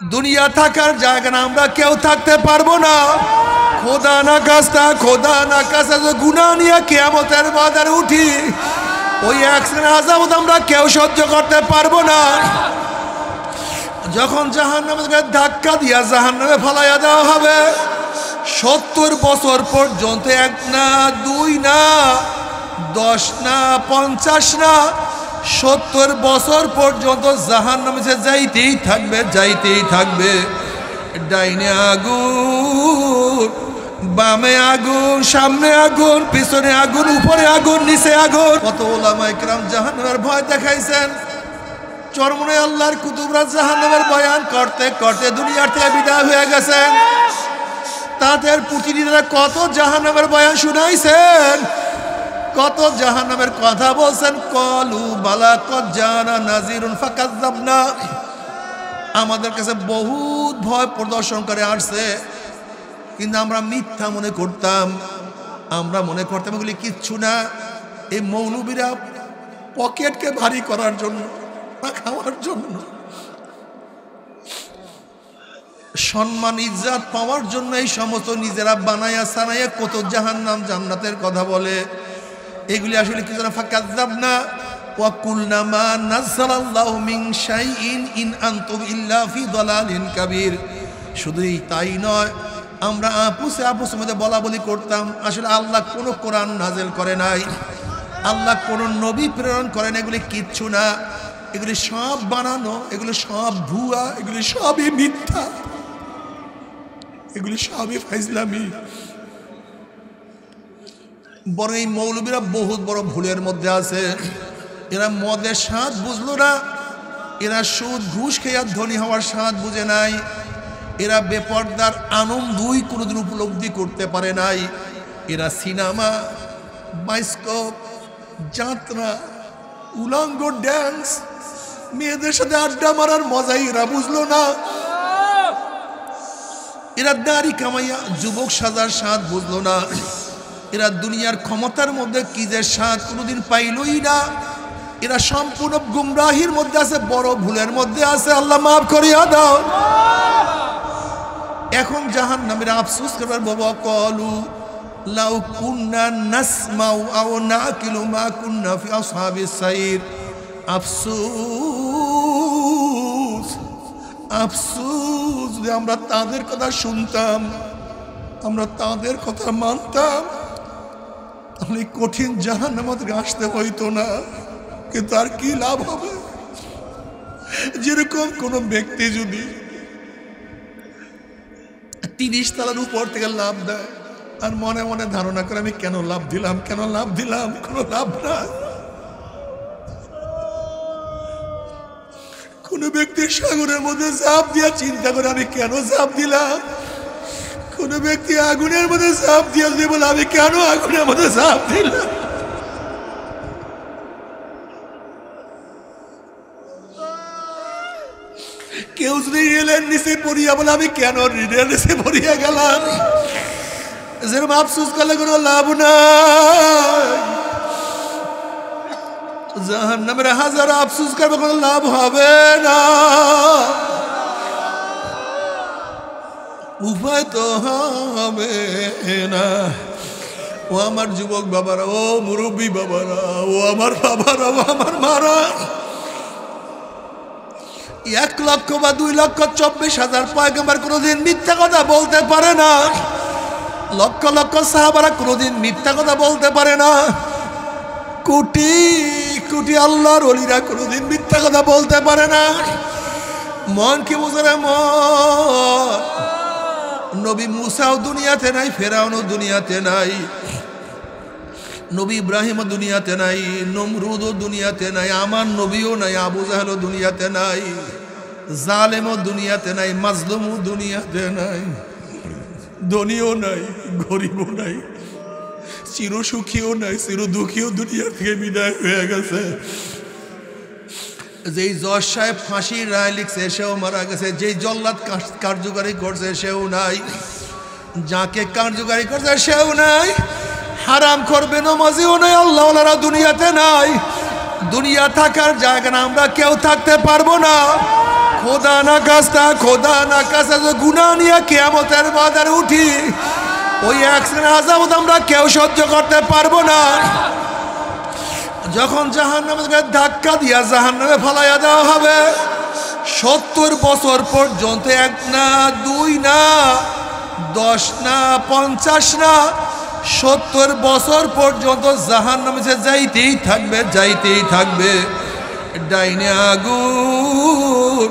দুনিয়া থাকার জায়গা না, আমরা কেউ থাকতে পারবো না। খোদা না কাস্তা, খোদা না কাস্তা গুনাহ নিয়ে কিয়ামতের ময়দানে উঠি, ওই এক শ্রেণীর আযাব আমরা কেউ সহ্য করতে পারবো না। যখন জাহান্নামে ধাক্কা দিয়া জাহান্নামে ফলাইয়া দেওয়া হবে, 70 বছর পর্যন্ত, 1 না 2 না 10 না 50 না 70 বছর পর্যন্ত জাহান্নামে যাইতেই থাকবে, যাইতেই থাকবে। ডাইনে আগুন, বামে আগুন, সামনে আগুন, পিছনে আগুন, উপরে আগুন, নিচে আগুন। কত ওলামায়ে কেরাম জাহান্নামের ভয় দেখাইছেন। চরমনে আল্লাহর কুতুবরা জাহান্নামের বয়ান করতে করতে দুনিয়ার থেকে বিদায় হয়ে গেছেন। তাদের প্রতিনিধিরা কত জাহান্নামের বয়ান শুনাইছেন, কত জাহান্নামের কথা বলছেন। কলু বালা কদ জানা নাজিরুন ফাকাজ্জাবনা। আমাদের কাছে বহুত ভয় প্রদর্শন করে আসছে, কিন্তু আমরা মিথ্যা মনে করতাম। আমরা মনে করতাম এগুলি কিচ্ছু না। এই মৌলবীরা পকেটকে ভারী করার জন্য, খাওয়ার জন্য, সম্মান ইজ্জত পাওয়ার জন্য এই সমস্ত নিজেরা বানায়া সানাইয়া কত জাহান্নাম জান্নাতের কথা বলে। এগুলি আসলে কিছু না। ফাকাজ্জাবনা ওয়া কুলনা মা নাযালাল্লাহু মিন শাইইন ইন আনতুম ইল্লা ফি দালালিন কাবীর। শুধুই তাই নয়, আমরা আপুসের মধ্যে বলা বলি করতাম আসলে আল্লাহ কোনো কোরআন নাজেল করে নাই, আল্লাহ কোনো নবী প্রেরণ করেন, এগুলি কিচ্ছু না, এগুলি সব বানানো, এগুলি সব ভুয়া, এগুলি সবই মিথ্যা, এগুলি সবই ফাইজলামি। বরং এই মৌলবীরা বহুত বড় ভুলের মধ্যে আছে। এরা মদের স্বাদ বুঝলো না, এরা সুদ ঘুষ খেয়ে ধনী হওয়ার স্বাদ বুঝে নাই, এরা বেপর্দার আনন্দই কোনোদিন উপলব্ধি করতে পারে নাই। এরা সিনেমা, বায়োস্কোপ, যাত্রা, উলঙ্গ ড্যান্স, মেয়েদের সাথে আড্ডা মারার মজাই এরা বুঝলো না। এরা দাড়ি কামাইয়া যুবক সাজার স্বাদ বুঝলো না। এরা দুনিয়ার ক্ষমতার মধ্যে কি যে স্বাদ কোনোদিন পাইলই না। এরা সম্পূর্ণ গুমরাহির মধ্যে আছে, বড় ভুলের মধ্যে আছে। আল্লাহ মাফ করিয়া দাও। এখন জাহান্নামের আফসোস করবার বাবা, কলু লাউ কুন্না নাসমাউ আও নাকিলু মা কুন্না ফি আসহাবিস সাইর। আফসোস, আফসোস, যদি আমরা তাদের কথা শুনতাম, আমরা তাদের কথা মানতাম, তাহলে কঠিন জাহান্নাম থেকে আসতে হইতো না। কিন্তু আর কি লাভ হবে? যেরকম কোন ব্যক্তি যদি 30 তলার উপর থেকে লাভ দেয় আর মনে মনে ধারণা করে আমি কেন লাভ দিলাম, কেন লাভ দিলাম, কোনো লাভ না। কোন ব্যক্তি সাগরের মধ্যে ঝাঁপ দিয়া চিন্তা করে আমি কেন ঝাঁপ দিলাম, কোন ব্যক্তি আগুনের মধ্যে ঝাঁপ দিয়া যদি বলে আমি কেন আগুনের মধ্যে ঝাঁপ দিলাম। কেউ যদি রেলের নিচে পড়িয়া বলে আমি কেন রেলের নিচে পড়িয়া গেলাম, যেরকম আফসোস করলে কোনো লাভ নাই। জাহান্নামের হাজার আফসোস করবে, কোনো লাভ হবে না। উপায় তো হবে না। ও আমার যুবক বাবারা, ও মুরব্বী বাবারা, ও আমার বাবারা, ও আমার মারা, 1 লক্ষ বা 2 লক্ষ 24,000 পয়গম্বর কোনোদিন মিথ্যা কথা বলতে পারে না। লক্ষ লক্ষ সাহাবারা কোনোদিন মিথ্যা কথা বলতে পারে না। কোটি কোটি আল্লাহর ওলিরা কোনোদিন মিথ্যা কথা বলতে পারে না। মন কি বুঝে রে মন? নবী মুসাও দুনিয়াতে নাই, ফেরাউনও দুনিয়াতে নাই, নবী ইব্রাহিমও দুনিয়াতে নাই, নমরুদও দুনিয়াতে নাই, আমার নবীও নাই, আবু জাহেলও দুনিয়াতে নাই, জালেমও দুনিয়াতে নাই, মাজলুমও দুনিয়াতে নাই, ধনীও নাই, গরিবও নাই, চিরসুখীও নাই, চিরদুঃখীও দুনিয়া থেকে বিদায় হয়ে গেছে। যেই জজ সাহেব ফাঁসির রায় লিখছে সেও মারা গেছে, যেই জল্লাদ কার্যকারী করছে সেও নাই, যাকে কার্যকারী করছে সেও নাই, হারাম করবে নমাজিও নাই, আল্লাহওয়ালারা দুনিয়াতে নাই। দুনিয়া থাকার জায়গা না, আমরা কেউ থাকতে পারবো না। খোদা না কাস্তা খোদা না কাস্তা গুনাহ নিয়ে কিয়ামতের বাজারে উঠি, ওই এক শ্রেণীর আযাব আমরা কেউ সহ্য করতে পারবো না। যখন জাহান্নামে ধাক্কা দিয়া জাহান্নামে ফালাইয়া দেওয়া হবে, 70 বছর পর্যন্ত 1 না 2 না 10 না 50 না 70 বছর পর্যন্ত জাহান্নামে যাইতেই থাকবে, যাইতেই থাকবে। ডাইনে আগুন,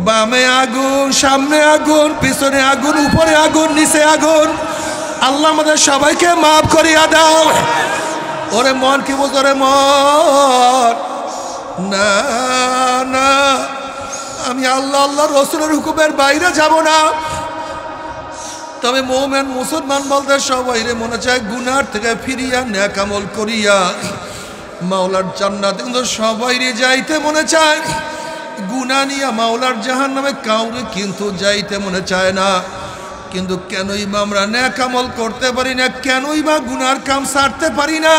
বামে আগুন, সামনে আগুন, পিছনে আগুন, উপরে আগুন, নিচে আগুন। আল্লাহ আমাদের সবাইকে মাফ করিয়া দাও। ওরে মন কি বলতো, রে মন, না না আমি আল্লাহ আল্লাহ রসুলের হুকুমের বাইরে যাব না। তবে মুমিন মুসলমান বলতে সবাই রে মনে চায় গুনার থেকে ফিরিয়া নেক আমল করিয়া মাওলার জান্নাতে কিন্তু সবাই রে যাইতে মনে চায়। গুনাহ নিয়া মাওলার জাহান্নামে কাউরে কিন্তু যাইতে মনে চায় না। কিন্তু কেনই বা আমরা নেক আমল করতে পারি না, কেনই বা গুনার কাম ছাড়তে পারি না?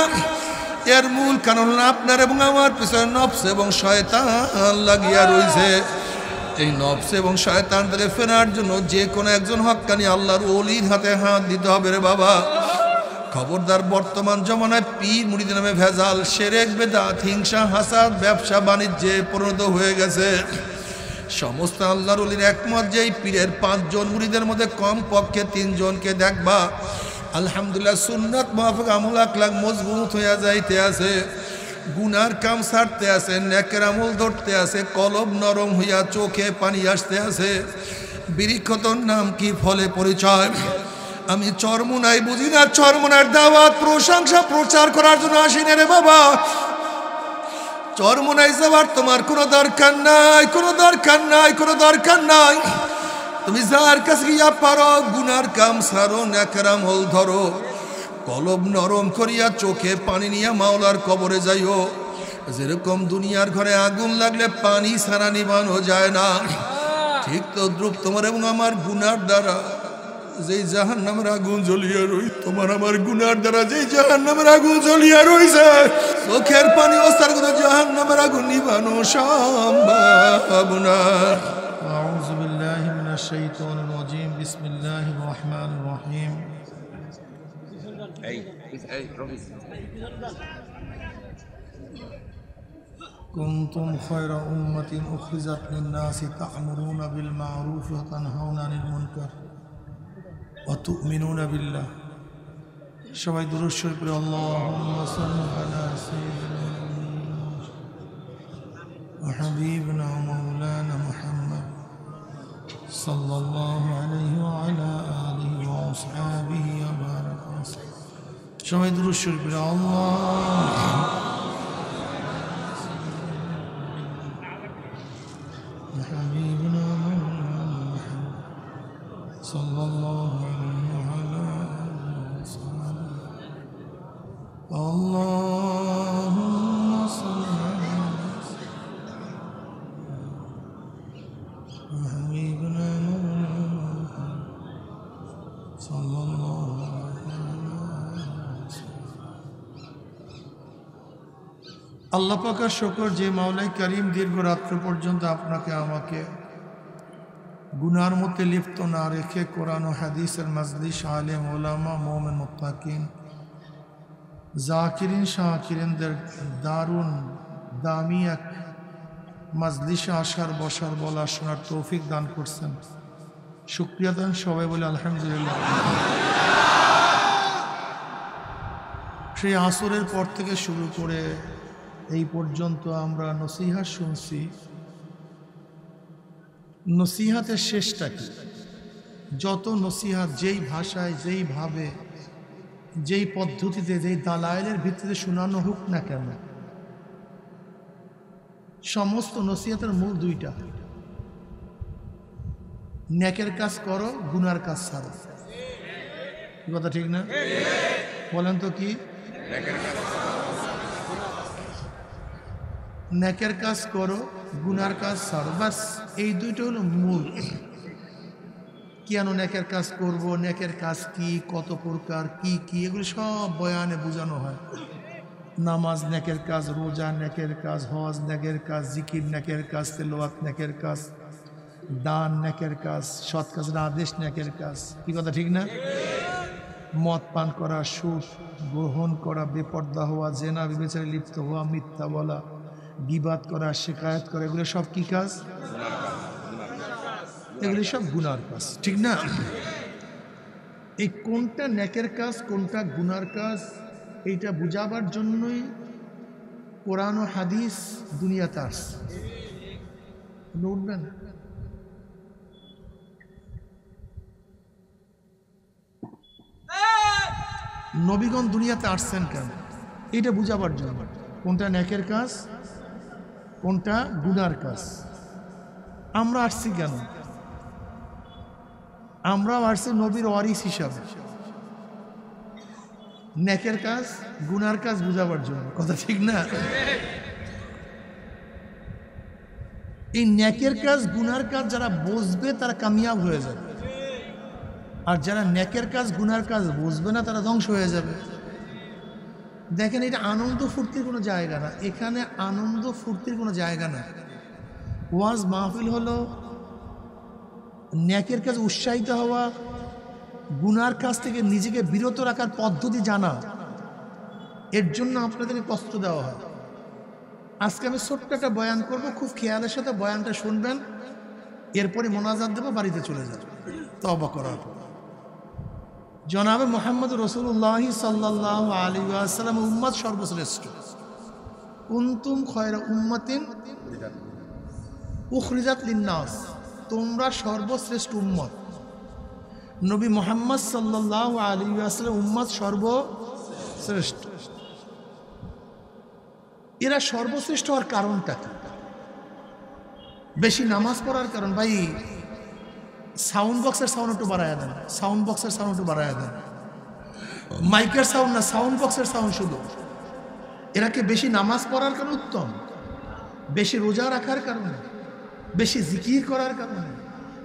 এর মূল কারণ আপনার এবং আমার পিছনে নফস এবং শয়তান লাগিয়া রয়েছে। এই নফস এবং শয়তান থেকে ফেরার জন্য যে কোনো একজন হক্কানি আল্লাহর ওলির হাতে হাত দিতে হবে রে বাবা। খবরদার, বর্তমান জমানায় পীর মুরিদের নামে ভেজাল, শিরক, বিদআত, হিংসা, হাসাদ, ব্যবসা বাণিজ্যে পরিণত হয়ে গেছে। সমস্ত আল্লাহর ওলির একমত যে এই পীরের 5 জন মুরিদের মধ্যে কম পক্ষে 3 জনকে দেখবা আলহামদুলিল্লাহ সুন্নাত মুআফিক আমল আকলাক মজবুত হইয়া যাইতে আছে, গুনার কাম ছাড়তে আছে, নেকের আমল ধরতে আছে, কলব নরম হইয়া চোখে পানি আসতে আছে। বৃক্ষতর নাম কি, ফলে পরিচয়। আমি চরমুনাই বুঝি না, চরমুনার দাওয়াত প্রশংসা প্রচার করার জন্য আসিনি রে বাবা। চরমুনাই যাবার তোমার কোনো দরকার নাই, কোনো দরকার নাই, কোনো দরকার নাই। তুমি যার কাছে গিয়া পারো গুনার কাম ছাড়ো, নেকের আমল ধরো, কলব নরম করিয়া চোখে পানি নিয়া মাওলার কবরে যাইও। যেরকম দুনিয়ার ঘরে আগুন লাগলে পানি ছাড়া নিবানো যায় না, ঠিক তো দ্রুপ তোমার এবং আমার গুনার দ্বারা যেই জাহান্নামের আগুন জ্বলিয়া রই, তোমার আমার গুনার দ্বারা যেই জাহান্নামের আগুন জ্বলিয়া রইছে, চোখের পানি ওস্তার করে জাহান্নামের আগুন নিবানো সম্ভব না। আউযু বিল্লাহি মিনাশ শাইতানির রাজীম। বিসমিল্লাহির রহমানির রহিম। কুনতুম খায়রা উম্মাতিন উখরিজাত লিন-নাসি তা'মুরুনা বিল মা'রুফি ওয়া তানহাউনা আনিল মুনকার ওয়া তু'মিনুনা বিল্লাহ। সবাই দুরূদ শরীফ পড়ে আল্লাহুম্মা সাল্লি আলা সাইয়্যিদিনা ওয়া হাবিবিনা মাওলানা মুহাম্মদ সাল্লাল্লাহু আলাইহি ওয়া আলা আলিহি ওয়া আসহাবিহি ওয়া বারাকা। সবাই দুরূদ শরীফ পড়ে আল্লাহ হাবিবিনা মাওলানা মুহাম্মদ সাল্লাল্লাহু আলাইহি ওয়া আলা আলিহি ওয়া আসহাবিহি। আল্লাহুম্মা সাল্লি আলা হাবিবিনা মাওলানা মুহাম্মদ সাল্লাল্লাহু আলাইহি ওয়া সাল্লাম। আল্লাহ পাকের শুকর যে মাওলাই করিম দীর্ঘ রাত্র পর্যন্ত আপনাকে আমাকে গুনার মধ্যে লিপ্ত না রেখে কোরআন ও হাদিসের মাজলিস, আলেম ওলামা, মুমিন মুত্তাকিন, জাকিরিন শাকিরিনদের দারুণ দামি এক মাজলিসে আসার, বসার, বলা, শোনার তৌফিক দান করছেন। শুকরিয়া দান সবাই বলে আলহামদুলিল্লাহ। সেই আসরের পর থেকে শুরু করে এই পর্যন্ত আমরা নসিহত শুনছি। নসিহতের শেষটা কি? যত নসিহত যেই ভাষায়, যেইভাবে, যেই পদ্ধতিতে, যেই দালাইলের ভিত্তিতে শোনানো হোক না কেন, সমস্ত নসিহতের মূল 2টা। নেকের কাজ করো, গুনার কাজ ছাড়ো। কথা ঠিক না? বলেন তো কি? নেকের কাজ করো, গুনার কাজ ছাড়ো, বাস এই 2টা হলো মূল। কেন নেকের কাজ করব, নেকের কাজ কি, কত প্রকার, কি কি, এগুলো সব বয়ানে বোঝানো হয়। নামাজ নেকের কাজ, রোজা নেকের কাজ, হজ নেকের কাজ, জিকির নেকের কাজ, তেলাওয়াত নেকের কাজ, দান নেকের কাজ, সৎ কাজের আদেশ নেকের কাজ। কি কথা ঠিক না? মদ পান করা, সুদ গ্রহণ করা, বেপর্দা হওয়া, জেনা বিবেচারে লিপ্ত হওয়া, মিথ্যা বলা, গীবাত করা, শিকায়ত করা, এগুলো সব কি কাজ? এগুলি সব গুনার কাজ, ঠিক না? এই কোনটা নেকের কাজ কোনটা গুনার কাজ এইটা বুঝাবার জন্যই কোরআন ও হাদিস দুনিয়াতে আসছে। উঠবেন নবীগণ দুনিয়াতে আসছেন কেন? এটা বুঝাবার জন্য কোনটা নেকের কাজ কোনটা গুনার কাজ। আমরা আসছি কেন? আমরাও আসছি নবীর ওয়ারিস হিসাবে, নেকের কাজ গুনার কাজ বুঝাবার জন্য। কথা ঠিক না? এই নেকের কাজ গুনার কাজ যারা বুঝবে তারা কামিয়াব হয়ে যাবে, আর যারা নেকের কাজ গুনার কাজ বুঝবে না তারা ধ্বংস হয়ে যাবে। দেখেন, এটা আনন্দ ফুর্তির কোনো জায়গা না, এখানে আনন্দ ফুর্তির কোনো জায়গা না। ওয়াজ মাহফিল হলো নেকের কাজ উৎসাহিত হওয়া, গুনার কাজ থেকে নিজেকে বিরত রাখার পদ্ধতি জানা, এর জন্য আপনাদেরকে কষ্ট দেওয়া হয়। আজকে আমি ছোট্ট একটা বয়ান করবো, খুব খেয়ালের সাথে বয়ানটা শুনবেন, এরপরে মোনাজাত দেবো, বাড়িতে চলে যাবে তওবা করার পর। জনাবে মুহাম্মদ রাসূলুল্লাহ সাল্লাল্লাহু আলাইহি ওয়াসাল্লাম উম্মত সর্বশ্রেষ্ঠ। কুনতুম খায়রা উম্মাতিন উখরিজাত লিন-নাস, তোমরা সর্বশ্রেষ্ঠ উম্মত। নবী মুহাম্মদ সাল্লাল্লাহু আলাইহি ওয়াসাল্লাম উম্মত সর্বশ্রেষ্ঠ। এরা সর্বশ্রেষ্ঠ হওয়ার কারণটা কি? বেশি নামাজ পড়ার কারণ। ভাই, সাউন্ড বক্সের সাউন্ড একটু বাড়ায় দেন, সাউন্ড বক্সের সাউন্ড একটু বাড়ায় দেন, মাইকের সাউন্ড না, সাউন্ড বক্সের সাউন্ড শুধু। এরা কি বেশি নামাজ পড়ার কারণে উত্তম? বেশি রোজা রাখার কারণে, বেশি জিকির করার কারণে,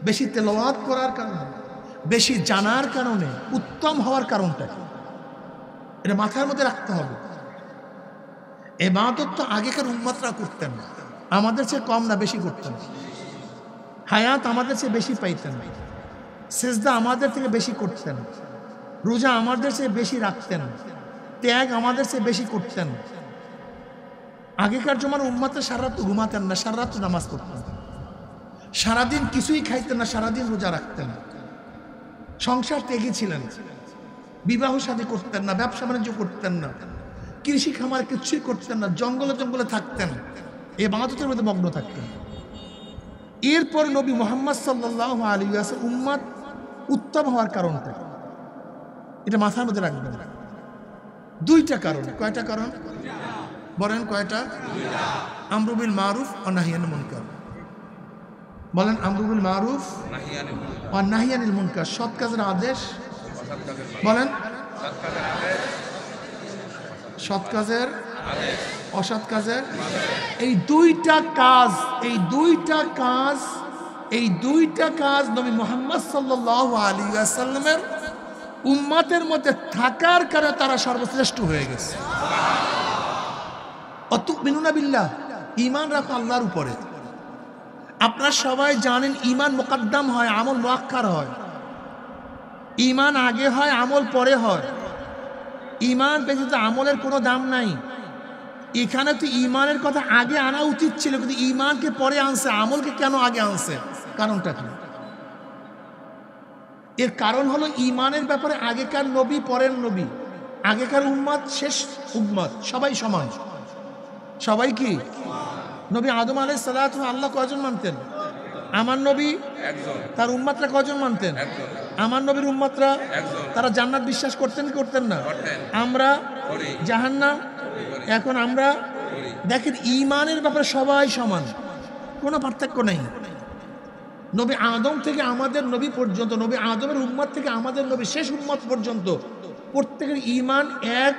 বেশি তেলাওয়াত করার কারণে, বেশি জানার কারণে উত্তম হওয়ার কারণটা কি? এটা মাথার মধ্যে রাখতে হবে। ইবাদত তো আগেকার উম্মতরা করতেন না, আমাদের চেয়ে কম না বেশি করতেন। হায়াত আমাদের চেয়ে বেশি পাইতেন, সেজদা আমাদের থেকে বেশি করতেন, রোজা আমাদের চেয়ে বেশি রাখতেন, ত্যাগ আমাদের চেয়ে বেশি করতেন। আগেকার জমার উম্মতরা সারা রাত ঘুমাতেন না, সারা রাত নামাজ পড়তেন, সারাদিন কিছুই খাইতেন না, সারাদিন রোজা রাখতেন, সংসার ত্যাগী ছিলেন, বিবাহ শাদী করতেন না, ব্যবসা বাণিজ্য করতেন না, কৃষি খামার কিছুই করতেন না, জঙ্গলে জঙ্গলে থাকতেন, ইবাদতের মধ্যে মগ্ন থাকতেন। এরপর নবী মুহাম্মদ সাল্লাল্লাহু আলাইহি ওয়াসাল্লাম উম্মত উত্তম হওয়ার কারণটা এটা মাথার মধ্যে রাখবেন। দুইটা কারণ। কয়টা কারণ বলেন? কয়টা? আমরু বিল মারুফ ওয়া নাহি আনিল মুনকার। বলেন, আমরু বিল মারুফ ওয়া নাহি আনিল মুনকার, সৎ কাজের আদেশ, বলেন সৎ কাজের, অসৎ কাজের। এই দুইটা কাজ, এই দুইটা কাজ নবী মুহাম্মদ সাল্লাল্লাহু আলাইহি ওয়াসাল্লামের উম্মতের মধ্যে থাকার কারণে তারা সর্বশ্রেষ্ঠ হয়ে গেছে। অতুমিনুনা বিল্লাহ, ঈমান রাখো আল্লাহর উপরে। আপনারা সবাই জানেন ঈমান মুকদ্দম হয়, আমল মুআক্খার হয়। ঈমান আগে হয়, আমল পরে হয়। ঈমান ব্যতীত আমলের কোনো দাম নাই। এখানে তো ঈমানের কথা আগে আনা উচিত ছিল, কিন্তু ঈমানকে পরে আনছে, আমলকে কেন আগে আনছে? কারণটা কি? এর কারণ হলো ঈমানের ব্যাপারে আগেকার নবী পরের নবী, আগেকার উম্মত শেষ উম্মত, সবাই সমান। সবাই কি? নবী আদম আলাইহিস সালাতু আল্লাহ কয়জন মানতেন? আমার নবী একজন। তার উম্মতরা কয়জন মানতেন? আমার নবীর উম্মতরা তারা জান্নাত বিশ্বাস করতেন কি করতেন না? আমরা জাহান্নাম। এখন আমরা দেখেন ঈমানের ব্যাপারে সবাই সমান, কোনো পার্থক্য নেই। নবী আদম থেকে আমাদের নবী পর্যন্ত, নবী আদমের উম্মত থেকে আমাদের নবী শেষ উম্মত পর্যন্ত প্রত্যেকের ঈমান এক,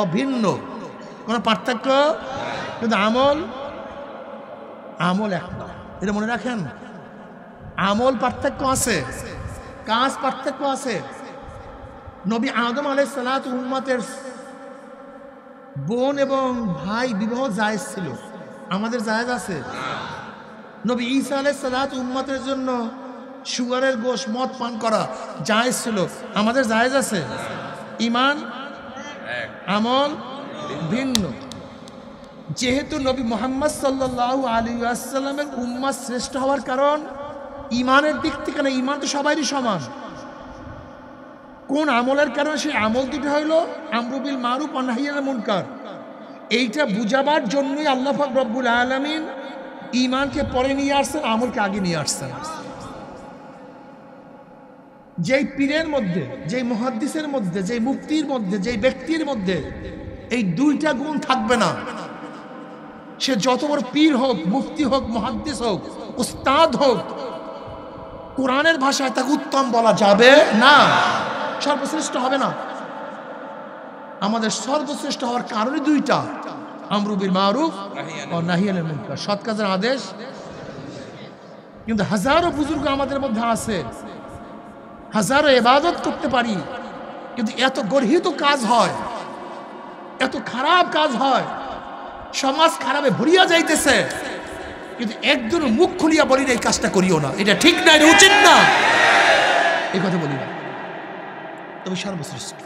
অভিন্ন, কোনো পার্থক্য। কিন্তু আমল এক না, এটা মনে রাখেন। আমল পার্থক্য আছে, কাজ পার্থক্য আছে। নবী আদম আলাইহিস সালাতু উম্মতের বোন এবং ভাই বিবাহ জায়েজ ছিল, আমাদের জায়েজ আছে? নবী ঈসা আলাইহিস সালাত উম্মতের জন্য সুগারের গোশ মদ পান করা জায়েজ ছিল, আমাদের জায়েজ আছে? ঈমান আমল ভিন্ন। যেহেতু নবী মুহাম্মদ সাল্লাল্লাহু আলাইহি ওয়াসাল্লামের উম্মত শ্রেষ্ঠ হওয়ার কারণ ঈমানের দিক থেকে না, ঈমান তো সবারই সমান। কোন আমলের কারণে সেই আমল দুটো হইল আমরু বিল মারুফ ওয়া নাহয়ি আনিল মুনকার। এইটা বুঝাবার জন্যই আল্লাহ পাক রব্বুল আলামিন ঈমানকে পরে নিয়ে আসছেন, আমলকে আগে নিয়ে আসছেন। যেই পীরের মধ্যে, যেই মুহাদ্দিসের মধ্যে, যেই মুফতির মধ্যে, যেই ব্যক্তির মধ্যে এই দুইটা গুণ থাকবে না, সে যত বড় পীর হোক, মুফতি হোক, মুহাদ্দিস হোক, উস্তাদ হোক, কোরআনের ভাষায় তাকে উত্তম বলা যাবে না, সর্বশ্রেষ্ঠ হবে না। আমাদের সর্বশ্রেষ্ঠ হওয়ার কারণে দুইটা, আমরু বিল মারুফ ও নাহি আনিল মুনকার, সৎ কাজের আদেশ। কিন্তু হাজারো বুজুর্গ আমাদের মধ্যে আছে, হাজারো ইবাদত করতে পারি, কিন্তু এত গর্হিত কাজ হয়, এত খারাপ কাজ হয়, সমাজ খারাপে ভরিয়া যাইতেছে, কিন্তু একজন মুখ খুলিয়া বলি না এই কাজটা করিও না, এটা ঠিক না, এটা উচিত না, এই কথা বলি না। তুমি সর্বশ্রেষ্ঠ।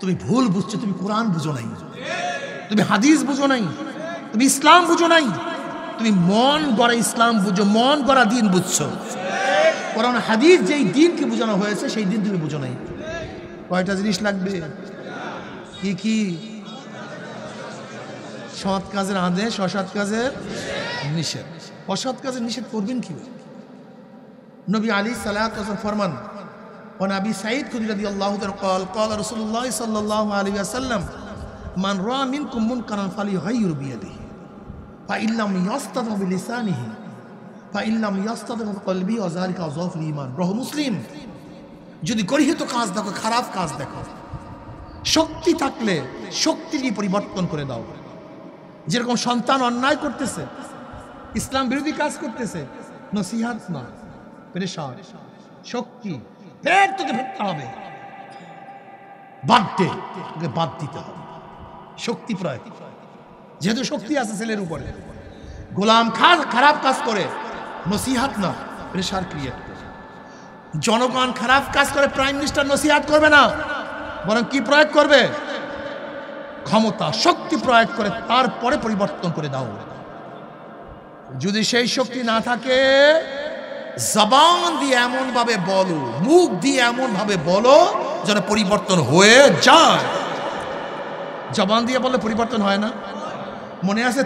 তুমি ভুল বুঝছো, তুমি কোরআন বুঝো নাই, তুমি হাদিস বুঝো নাই, তুমি ইসলাম বুঝো নাই, তুমি মন গড়া ইসলাম বুঝো, মন গড়া দিন বুঝছো। কোরআন হাদিস যেই দিনকে বোঝানো হয়েছে সেই দিন তুমি বুঝো নাই। কয়টা জিনিস লাগবে? কি কি? সৎ কাজের আদেশ, অসৎ কাজের নিষেধ। অসৎ কাজের নিষেধ করবেন কি? নবী আলাইহিস সালাতু ওয়াস সালাম ফরমান, ওয়া আবি সাঈদ খুদরি রাদিয়াল্লাহু তাআলা قال قال رسول الله صلى الله عليه وسلم من راى منكم منكرا فليغير بيده فإن لم يستطع بلسانه فإن لم يستطع بقلبه وذلك أضعف الإيمان। রহ মুসলিম। যদি গর্হিত কাজ দেখো, খারাপ কাজ দেখো, শক্তি থাকলে শক্তি দিয়ে পরিবর্তন করে দাও। যেরকম সন্তান অন্যায় করতেছে, ইসলাম বিরোধী কাজ করতেছে, নসিহত না, পেরেশান, শক্তি ফের তোকে ফেরতে হবে, বাদ দে, তোকে বাদ দিতে হবে, শক্তি প্রয়োগ। যেহেতু শক্তি আছে ছেলের উপরে, গোলাম খারাপ কাজ করে, নসিহত না, প্রেশার ক্রিয়েট করে। জনগণ খারাপ কাজ করে, প্রাইম মিনিস্টার নসিহত করবে না, বরং কি প্রয়োগ করবে? ক্ষমতা, শক্তি প্রয়োগ করে তারপরে পরিবর্তন করে দাও। যদি সেই শক্তি না থাকে, জবান দিয়ে এমন ভাবে বলো, মুখ দিয়ে এমন ভাবে বলো যেন পরিবর্তন হয়ে যায়। জবান দিয়ে বললে পরিবর্তন হয় না। মনে আছে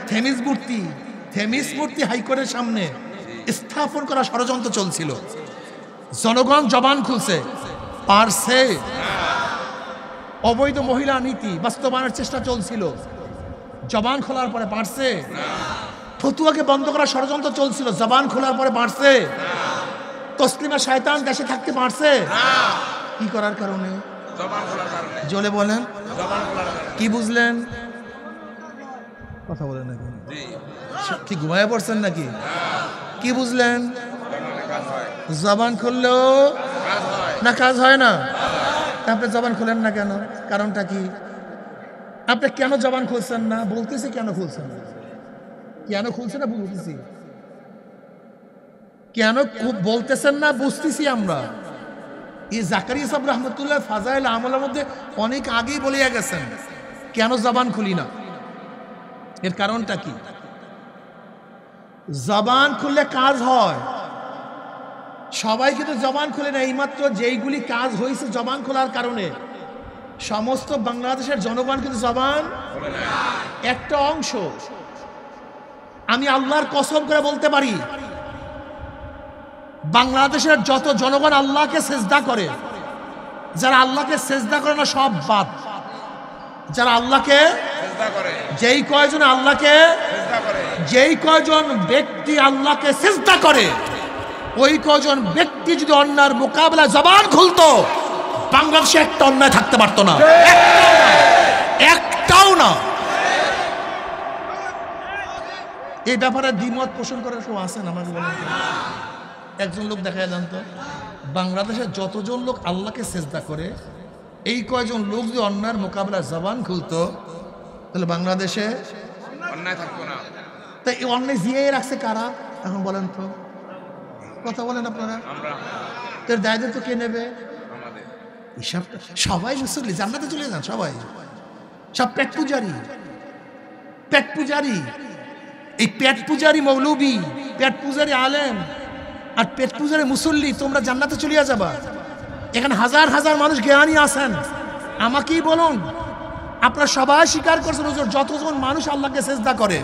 থেমিস মূর্তি হাইকোর্টের সামনে স্থাপন করা ষড়যন্ত্র চলছিল, জনগণ জবান খুলছে, পারছে। অবৈধ মহিলা নীতি বাস্তবায়নের চেষ্টা চলছিল, জবান খোলার পরে পারছে। ফতুয়াকে বন্ধ করার ষড়যন্ত্র চলছিল, জবান খোলার পরে পারছে। তসলিমা শয়তান দেশে থাকতে পারছে, কি করার কারণে? জলে বলেন, কি বুঝলেন? কথা বলেন এখন, কি ঘুমায় পড়ছেন নাকি? কি বুঝলেন? জবান খুললেও না কাজ হয় না। আপনি জবান খুলেন না কেন? কারণটা কি? আপনি কেন জবান খুলছেন না? বলতেছি কেন খুলছেন না, কেন খুলছে না বুঝতেছি, কেন বলতেছেন না বুঝতেছি আমরা। এই জাকারিয়া সাহেব রহমতুল্লাহ ফাজাইল আমলের মধ্যে অনেক আগেই বলিয়া গেছেন কেন জবান খুলি না। এর কারণটা কি? জবান খুললে কাজ হয়, সবাই কিন্তু জবান খুলে না। এইমাত্র যেইগুলি কাজ হয়েছে জবান খোলার কারণে, সমস্ত বাংলাদেশের জনগণ কিন্তু জবান একটা অংশ। আমি আল্লাহর কসম করে বলতে পারি, বাংলাদেশের যত জনগণ আল্লাহকে সেজদা করে, যারা আল্লাহকে সেজদা করে না সব বাদ। যারা আল্লাহকে যেই কয়জন আল্লাহকে, যেই কয়জন ব্যক্তি আল্লাহকে সেজদা করে, ওই কয়জন ব্যক্তি যদি অন্যায়ের মোকাবেলায় জবান খুলতো, বাংলাদেশে একটা অন্যায় থাকতে পারতো না, একটাও না। এই ব্যাপারে দ্বিমত পোষণ করার কেউ আছেন? আমাকে বলেন, একজন লোক দেখা যান তো, বাংলাদেশের যতজন লোক আল্লাহকে সেজদা করে, এই কয়জন লোক যদি অন্যায়ের মোকাবেলায় জবান খুলতো, তাহলে বাংলাদেশে অন্যায় থাকতো না। তাই এই অন্যায় জিয়ে রাখছে কারা? এখন বলেন তো, কথা বলেন আপনারা। তোর দায়িত্ব তো কে নেবে? এসব সবাই মুসল্লি, জান্নাতে চলে যান সবাই, সব পেট পূজারি, পেট পূজারি। এই পেট পূজারি মৌলবী, পেট পূজারি আলেম আর পেট পূজারি মুসল্লি, তোমরা জান্নাতে চলিয়া যাবা। এখানে হাজার হাজার মানুষ জ্ঞানী আছেন, আমাকেই বলুন, আপনারা সবাই স্বীকার করছেন হুজুর যতজন মানুষ আল্লাহকে সেজদা করে,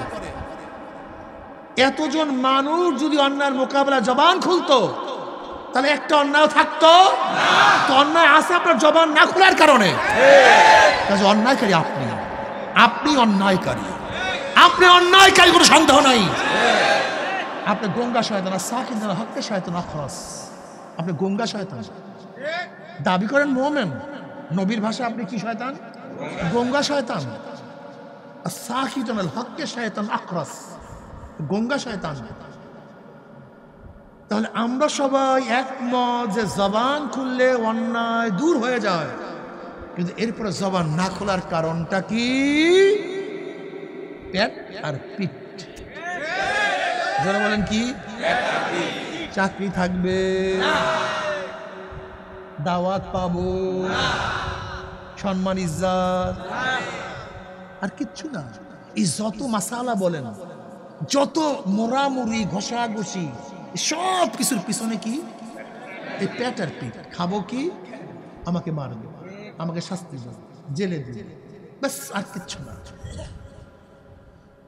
এতজন মানুষ যদি অন্যায়ের মোকাবেলা জবান খুলতো তাহলে একটা অন্যায় থাকতো তো। অন্যায় আছে আপনার জবান না খোলার কারণে। অন্যায়কারী আপনি, আপনি অন্যায়কারী, আপনি অন্যায়কারী, কোনো সন্দেহ নাই। আপনি গঙ্গা শয়তান, সাকিন হককে শয়তান আখরাস, আপনি গঙ্গা শয়তান দাবি করেন মুমিন, নবীর ভাষা আপনি কি শয়তান? গঙ্গা শয়তান। সাকিন হককে শয়তান আখরাস, গঙ্গা শয়তান। তাহলে আমরা সবাই একমত যে জবান খুললে অন্যায় দূর হয়ে যায়, কিন্তু এরপরে জবান না খোলার কারণটা কি? পেট আর পিঠ। যারা বলেন কি? চাকরি থাকবে, দাওয়াত পাবো, সম্মান ইজ্জত, আর কিচ্ছু না। এই যত মাসালা বলেন, যত মোরামুরি ঘষাঘষি, সব কিছুর পিছনে কি? এই পেট আর পিঠ। খাবো কি? আমাকে মারবে, আমাকে শাস্তি দেবে, জেলে দেবে, ব্যাস, আর কিচ্ছু না।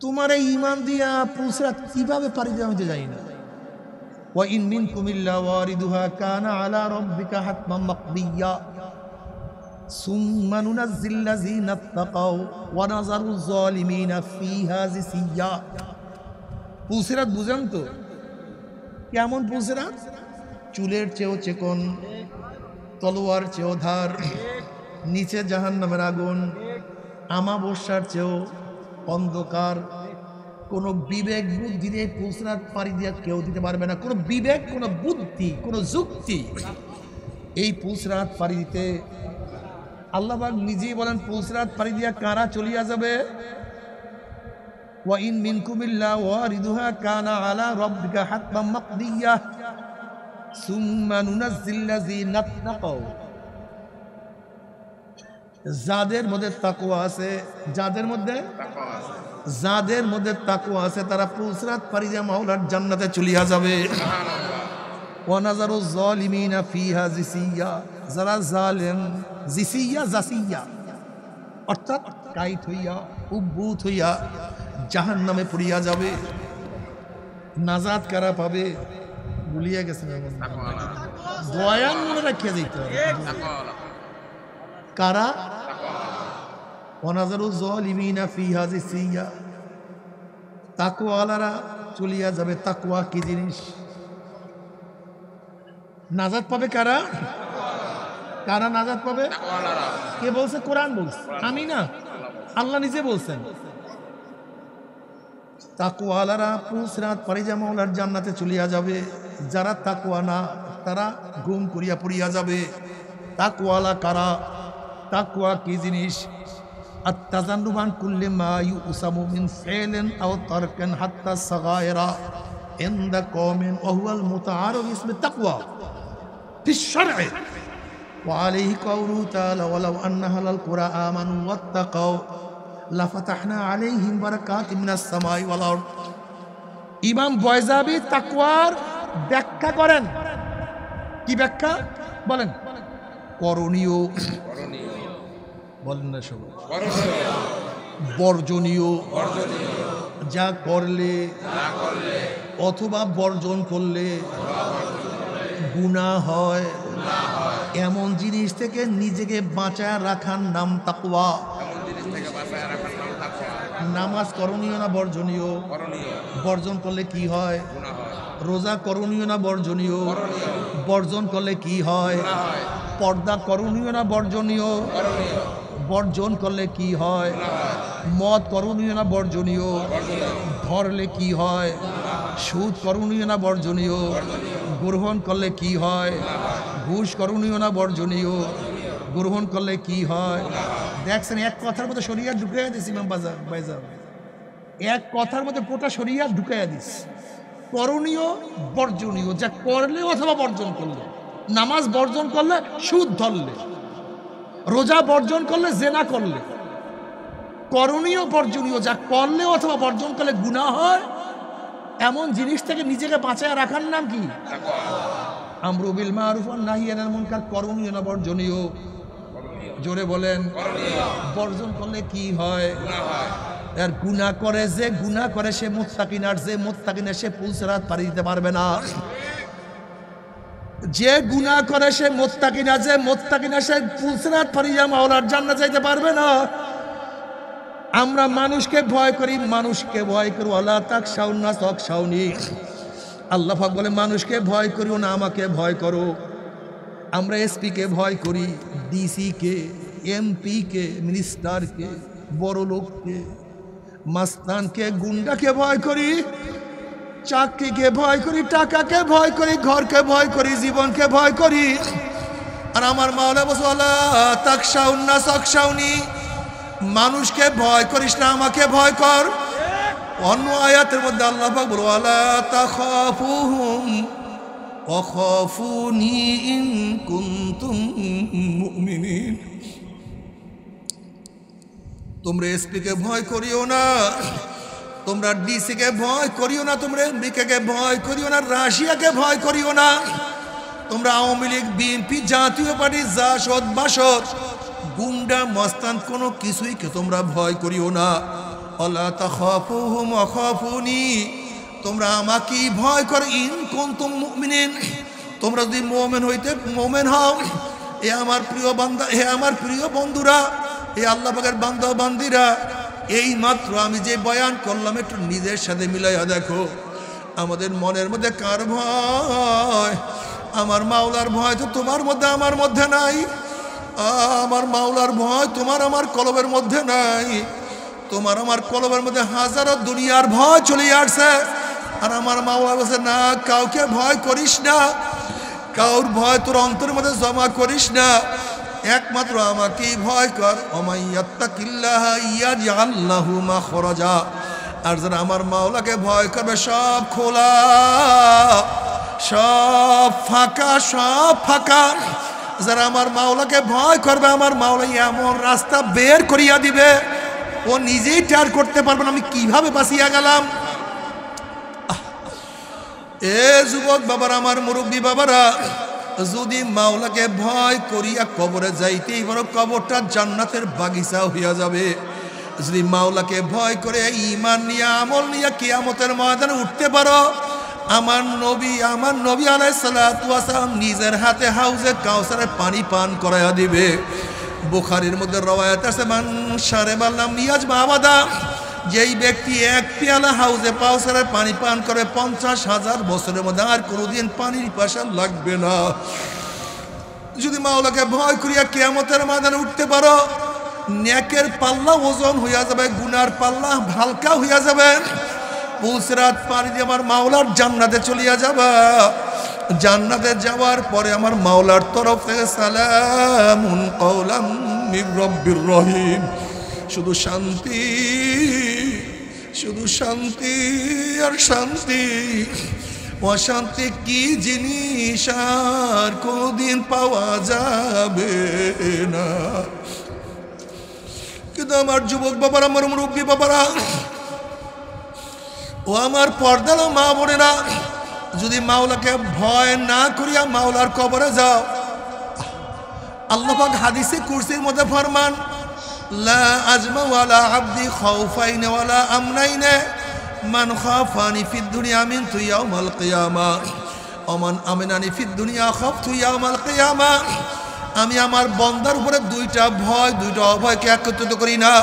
তোমার এই ঈমান দিয়া পুলসিরাত কিভাবে পারি দেবে আমি তো জানি না। ওয়া ইন মিনকুম ইল্লা ওয়ারিদুহা কানা আলা রাব্বিকা হাতমান মাকদিয়া সুম্মা নুনাজ্জিল লাযিনা তাকাও ওয়া নাযারুজ যালিমিনা ফিহা জিসিয়া। পুলসিরাত বুঝেন তো কেমন পুলসিরাত? চুলের চেয়েও চিকন, তলোয়ার চেয়েও ধার, নিচে জাহান্নামের আগুন, আমাবস্যার চেয়েও অন্ধকার। কোনো বিবেক বুদ্ধি দিয়ে পুলসিরাত পাড়ি দিয়ে কেউ দিতে পারবে না। কোনো বিবেক, কোনো বুদ্ধি, কোনো যুক্তি এই পুলসিরাত পাড়ি দিতে। আল্লাহ পাক নিজেই বলেন পুলসিরাত পাড়ি দিয়া কারা চলিয়া যাবে? ওয়া ইন মিনকুম ইল্লা ওয়ারিদুহা কানা আলা রাব্বিকা হাতমান মাকদিয়া সুম্মা নুনাজ্জিল লাযিনা তাকাও। যাদের মধ্যে তাকওয়া আছে, যাদের মধ্যে তাকওয়া আছে তারা পুলসিরাত পাড়ি দিয়া মাওলার জান্নাতে চলিয়া যাবে। ওয়া নাযারুজ যালিমিনা ফিহা জিসিয়া। যারা জালেম, জিসিয়া জাসিয়া অর্থাৎ কাইট হইয়া উদ্ভূত হইয়া জাহান্নামে পড়িয়া যাবে। নাজাত কারা পাবে? ভুলিয়া গেছেন, বয়ান মনে রাখিয়া দিতে হবে। কারা? ওয়ানাজারুজ যালিমিনা ফিহা জিসিয়া। তাকওয়ালারা চলিয়া যাবে। তাকওয়া কি জিনিস? নাজাত পাবে কারা? কারা নাজাত পাবে? কে বলছে? কোরআন বলছে, আমি না, আল্লাহ নিজে বলছেন। তাকওয়ালারা পুলসিরাত পাড়ি দিয়া মাওলার জান্নাতে চলিয়া যাবে। যারা তাকওয়া না তারা গুম করিয়া পড়িয়া যাবে। তাকওয়ালা কারা? তাকওয়া কি জিনিস? التذنب عن كل ما يؤسم من فعل أو ترك حتى الصغائر عند قوم وهو المتعارف باسم التقوى في الشرع وعليه قوله تعالى ولو أن أهل القرى آمنوا واتقوا لفتحنا عليهم بركات من السماء والأرض। ইমাম বয়জাবি তাকওয়ার ব্যাখ্যা করেন। কি ব্যাখ্যা বলেন? করণীয়, বলেন না সবাই, বর্জনীয়, যা করলে অথবা বর্জন করলে গুনাহ হয়, এমন জিনিস থেকে নিজেকে বাঁচায় রাখার নাম তাকওয়া। নামাজ করণীয় না বর্জনীয়? বর্জন করলে কি হয়? রোজা করণীয় না বর্জনীয়? বর্জন করলে কি হয়? পর্দা করণীয় না বর্জনীয়? বর্জন করলে কি হয়? মদ করণীয় না বর্জনীয়? ধরলে কি হয়? সুদ করণীয় না বর্জনীয়? গ্রহণ করলে কি হয়? ঘুষ করণীয় না বর্জনীয়? গ্রহণ করলে কি হয়? দেখছেন এক কথার মধ্যে শরীয়ত ঢুকে দিয়েছি ইমাম বাজার। এক কথার মধ্যে গোটা শরীয়ত ঢুকাইয়া দিস। করণীয় বর্জনীয়, যা করলে অথবা বর্জন করলে, নামাজ বর্জন করলে সুদ ধরলে, রোজা বর্জন করলে জেনা করলে, করণীয় বর্জনীয় যা করলে অথবা বর্জন করলে গুনাহ হয়, এমন জিনিস থেকে নিজেকে বাঁচায় রাখার নাম কি? আমরু বিল মারুফ ওয়ান নাহি আনিল মুনকার। করণীয় না বর্জনীয়? জোরে বলেন। বর্জন করলে কি হয়? আর গুনাহ করে যে গুনাহ করে সে মুত্তাকিন, আর যে মুত্তাকিন সে পুলসিরাত পাড়ি দিতে পারবে না। যে গুনাহ করে সে মুত্তাকিন, আর যে মুত্তাকিন সে পুলসিরাত পাড়ি দিয়ে মাওলার জান্নাত যাইতে পারবে না। আমরা মানুষকে ভয় করি, মানুষকে ভয় করি। ওয়ালা তাকশাউন নাস ওয়াকশাউনি। আল্লাহ পাক বলে মানুষকে ভয় করিও না, আমাকে ভয় করো। আমরা এসপিকে ভয় করি, ডিসিকে, এমপিকে, মিনিস্টারকে, বড় লোককে, মাস্তানকে, গুন্ডাকে ভয় করি, চাকরিকে ভয় করি, টাকাকে ভয় করি, ঘরকে ভয় করি, জীবনকে ভয় করি। আর আমার মাওলা বলে ওয়ালা তাকশাউন নাস ওয়াকশাউনি। মানুষকে ভয় করিস না, আমাকে ভয় কর। অন্য আয়াতের মধ্যে আল্লাহ পাক বলে ওয়ালা তাখাফুহুম ওয়াখাফুনি ইন কুনতুম মুমিনিন। তোমরা এসপিকে ভয় করিও না, তোমরা ডিসিকে ভয় করিও না, তোমরা এমপিকে ভয় করিও না, রাশিয়াকে ভয় করিও না, তোমরা আওয়ামী লীগ, বিএনপি, জাতীয় পার্টি, জাসদ, বাসদ, গুন্ডা, মস্তান, কোনো কিছুই তোমরা ভয় করিও না। আল্লাহ তাখাফুহুম ওয়াখাফুনি। তোমরা আমাকেই ভয় করো। ইন কুনতুম মুমিনিন। তোমরা যদি মুমিন হইতে মুমিন হও। এ আমার প্রিয় বান্দা, হে আমার প্রিয় বন্ধুরা, এ আল্লাহ পাকের বান্দা বান্দিরা, এই মাত্র আমি যে বয়ান করলাম একটু নিজের সাথে মিলাইয়া দেখো। আমাদের মনের মধ্যে কার ভয়? আমার মাওলার ভয় তো তোমার মধ্যে আমার মধ্যে নাই। আমার মাওলার ভয় তোমার আমার কলবের মধ্যে নাই। তোমার আমার কলবের মধ্যে হাজারো দুনিয়ার ভয় চলে আসছে। আর আমার মাওলা বলছে না, কাউকে ভয় করিস না, কাউর ভয় তোর অন্তরের মধ্যে জমা করিস না, একমাত্র আমাকেই ভয় কর। ওমাইয়াত্তাকিল্লাহ ইয়াজআল লাহু মাখরাজা। আর যারা আমার মাওলাকে ভয় করবে সব খোলা, সব ফাঁকা, সব ফাঁকা। যারা আমার মাওলাকে ভয় করবে, আমার মাওলা এমন রাস্তা বের করিয়া দিবে ও নিজেই টের করতে পারবে না আমি কিভাবে বাঁচিয়া গেলাম। এ যুবক বাবারা, আমার মুরব্বী বাবারা, যদি মাওলাকে ভয় করিয়া কবরে যাইতেই পারো, কবরটা জান্নাতের বাগিচা হইয়া যাবে। যদি মাওলাকে ভয় করে ঈমান নিয়ে, আমল নিয়ে কিয়ামতের ময়দানে উঠতে পারো, আমার নবী আলাইহিস সালাতু ওয়াস সালাম নিজের হাতে হাউজে কাউসারের পানি পান করাইয়া দিবে। বুখারীর মধ্যে রওয়ায়াত আছে, মান শারিবা লাম ইয়াজমা আবাদা। যেই ব্যক্তি এক পেয়ালা হাউজে কাউসারের পানি পান করে 50,000 বছরের মধ্যে আর কোনোদিন পানির পিপাসা লাগবে না। যদি মাওলাকে ভয় করিয়া কিয়ামতের ময়দানে উঠতে পারো, নেকের পাল্লা ওজন হইয়া যাবে, গুনার পাল্লা হালকা হইয়া যাবে। পুলসিরাত পাড়ি দিয়ে আমার মাওলার জান্নাতে চলিয়া যাবা। জান্নাতে যাওয়ার পরে আমার মাওলার তরফ থেকে সালামুন কাওলাম মির রব্বির রহিম। শুধু শান্তি, শুধু শান্তি আর শান্তি। অশান্তি কি জিনিস আর কোনদিন পাওয়া যাবে না। কিন্তু আমার যুবক বাবারা, আমার মুরব্বী বাবারা, ও আমার পর্দালো মা বোনেরা, যদি মাওলাকে ভয় না করিয়া মাওলার কবরে যাও, আল্লাহ পাক হাদিসে কুরসির মধ্যে ফরমান, লা আজমা ওয়ালা আবদি খাউফাইন ওয়ালা আমনাইন মান খাফানি ফিদ দুনিয়া মিন ইয়াউমাল কিয়ামা ওমান আমিনানি ফিদ দুনিয়া খাফতু ইয়াউমাল কিয়ামা। আমি আমার বান্দার উপরে দুইটা ভয়, দুইটা অভয়কে একত্রিত করি না।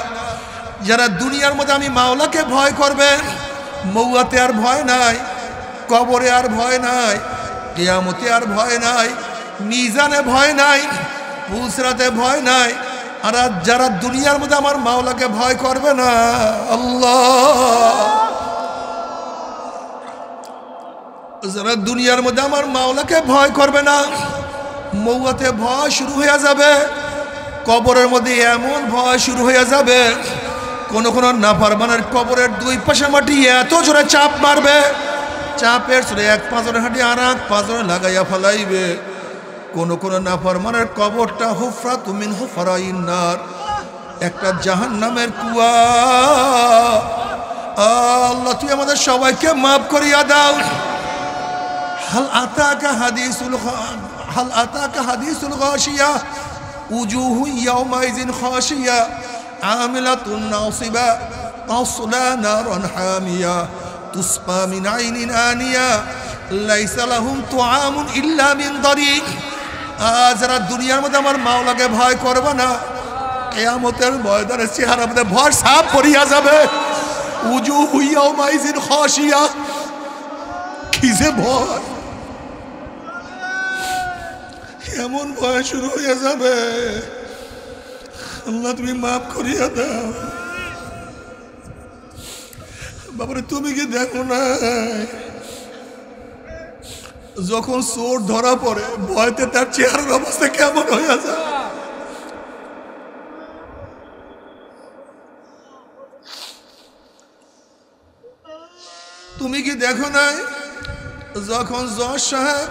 যারা দুনিয়ার মধ্যে আমি মাওলাকে ভয় করবে, মৌয়াতে আর ভয় নাই, কবরে আর ভয় নাই, কিয়ামতে আর ভয় নাই, মিজানে ভয় নাই, পুলসিরাতে ভয় নাই। আর যারা দুনিয়ার মধ্যে আমার মাওলাকে ভয় করবে না, আল্লাহ, যারা দুনিয়ার মধ্যে আমার মাওলাকে ভয় করবে না, মৌয়াতে ভয় শুরু হয়ে যাবে, কবরের মধ্যে এমন ভয় শুরু হয়ে যাবে, কোন কোন নাফরমানের কবরের দুই পাশে মাটি এত জোরে চাপ মারবে, চাপের জোরে এক পাঁজরে হাঁটি আর এক পাঁজরে লাগাইয়া ফেলাইবে। কোন কোন নাফরমানের কবরটা হুফরাতুম মিন হুফরাইন নার, একটা জাহান্নামের কুয়া। আল্লাহ তুই আমাদের সবাইকে মাফ করিয়া দাও। হাল আতাকা হাদিসুল গাশিয়া উজুহু ইয়াউমাইযিন খাশিয়া আমিলাতুন নাসিবা তাসলা নারান হামিয়া তুসকা মিন আইনিন আনিয়া লাইসা লাহুম তুআমুন ইল্লা মিন দারিক। যারা দুনিয়ার মধ্যে আমার মাওলাকে ভয় করবে না, কিয়ামতের ময়দানে চেহারা মধ্যে ভয় সাপ পড়িয়া যাবে। উজুহু ইয়াউমাইযিন খাশিয়া, কি যে ভয়, এমন ভয় শুরু হয়ে যাবে। আল্লাহ তুমি মাফ করিয়া দাও। বাবারে তুমি কি দেখো না, যখন চোর ধরা পড়ে ভয়তে তার চেহারার অবস্থা কেমন হয়ে যায়। তুমি কি দেখো নাই যখন জজ সাহেব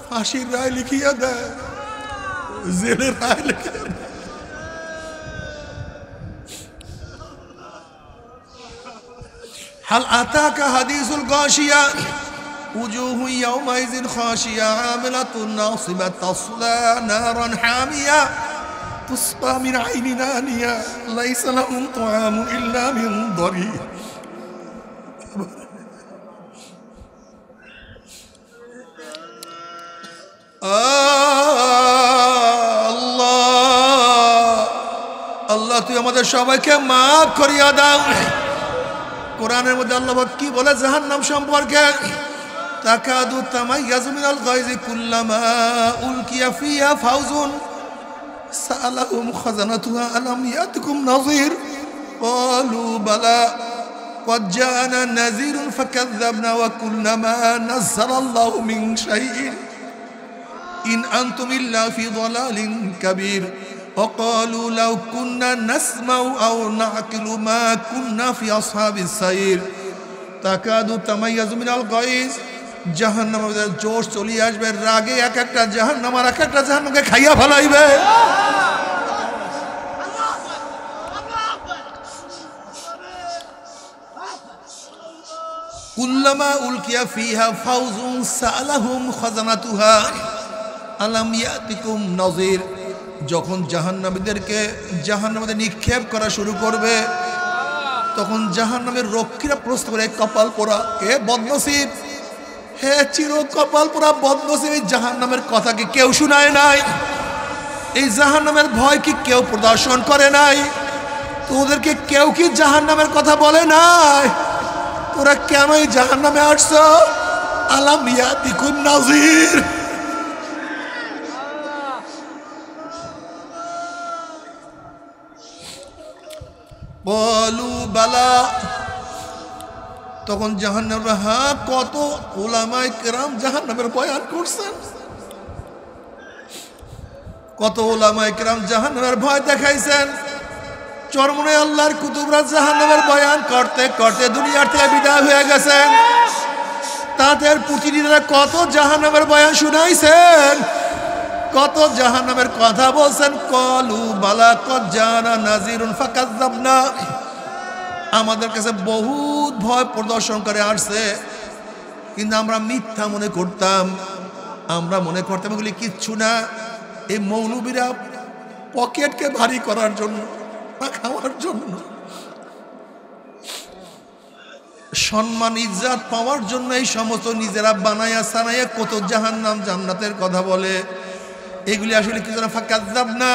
ফাঁসির রায় লিখিয়া দেয়, জেলের রায় লিখিয়া দেয়, হাল আতাকা হাদিসুল গাশিয়া উজুহু ইয়াউমাইযিন খাশিয়া আমিলাতুন নাসিবা তাসলা নারান হামিয়া তুসকা মিন আইনিন আনিয়া লাইসা লাহুম তুআমুন ইল্লা মিন দারিক। আল্লাহ তুই আমাদের সবাইকে মাফ করিয়া দাও। কোরআনের মধ্যে আল্লাহ কি বলে জাহান্নাম সম্পর্কে, তাকাদু তামাইয়াজু মিনাল গায়জি কুল্লামা উলকিয়া ফিহা ফাউজুন সাআলাহুম খাজানাতুহা আলাম ইয়াতিকুম নাযীর ক্বালু বালা قد جاءنا نذير فكذبنا وقلنا ما نزل الله من شيء إن أنتم إلا في ضلال كبير وقالوا لو كنا نسمع أو نعقل ما كنا في أصحاب السعير تكاد تميز من الغيظ। জাহান্নামের জোশ চলিয়ে আসবে, রাগে এক একটা জাহান্নাম আর এক একটা জাহান্নামকে খাইয়া ফেলাইবে। কুল্লামা উলকিয়া ফিহা ফাউজুন সাআলাহুম খাজানাতুহা আলাম ইয়াতিকুম নাযীর। যখন জাহান্নামীদেরকে জাহান্নামে নিক্ষেপ করা শুরু করবে, তখন জাহান্নামের রক্ষীরা প্রশ্ন করে, কপাল পোড়া এ বদনসিব, হে চির কপাল পোড়া বদনসিব, এই জাহান্নামের কথা কি কেউ শুনায় নাই? এই জাহান্নামের ভয় কি কেউ প্রদর্শন করে নাই? তোদেরকে কেউ কি জাহান্নামের কথা বলে নাই? তোরা কেন এই জাহান্নামে আসছো? আলাম ইয়াতিকুম নাযীর। বলু বালা, তখন জাহান্নামরা হ্যাঁ, কত উলামায়ে কেরাম জাহান্নামের বয়ান করছেন, কত উলামায়ে কেরাম জাহান্নামের ভয় দেখাইছেন। চরমনে আল্লাহর কুতুবরা জাহান্নামের বয়ান করতে করতে দুনিয়ার থেকে বিদায় হয়ে গেছেন। তাদের প্রতিনিধিরা কত জাহান্নামের বয়ান শুনাইছেন, কত জাহান্নামের কথা বলছেন। কলু বালা কদ জানা নাযীরুন ফাকাযাবনা, আমাদের কাছে বহুত ভয় প্রদর্শন করে আসছে, কিন্তু আমরা মিথ্যা মনে করতাম। আমরা মনে করতাম এগুলি কিচ্ছু না, এই মৌলবীরা পকেটকে ভারী করার জন্য, খাওয়ার জন্য, সম্মান ইজ্জত পাওয়ার জন্য এই সমস্ত নিজেরা বানায়া সানাইয়া কত জাহান্নাম জান্নাতের কথা বলে। এগুলি আসলে কিছু না। ফাকাযাবনা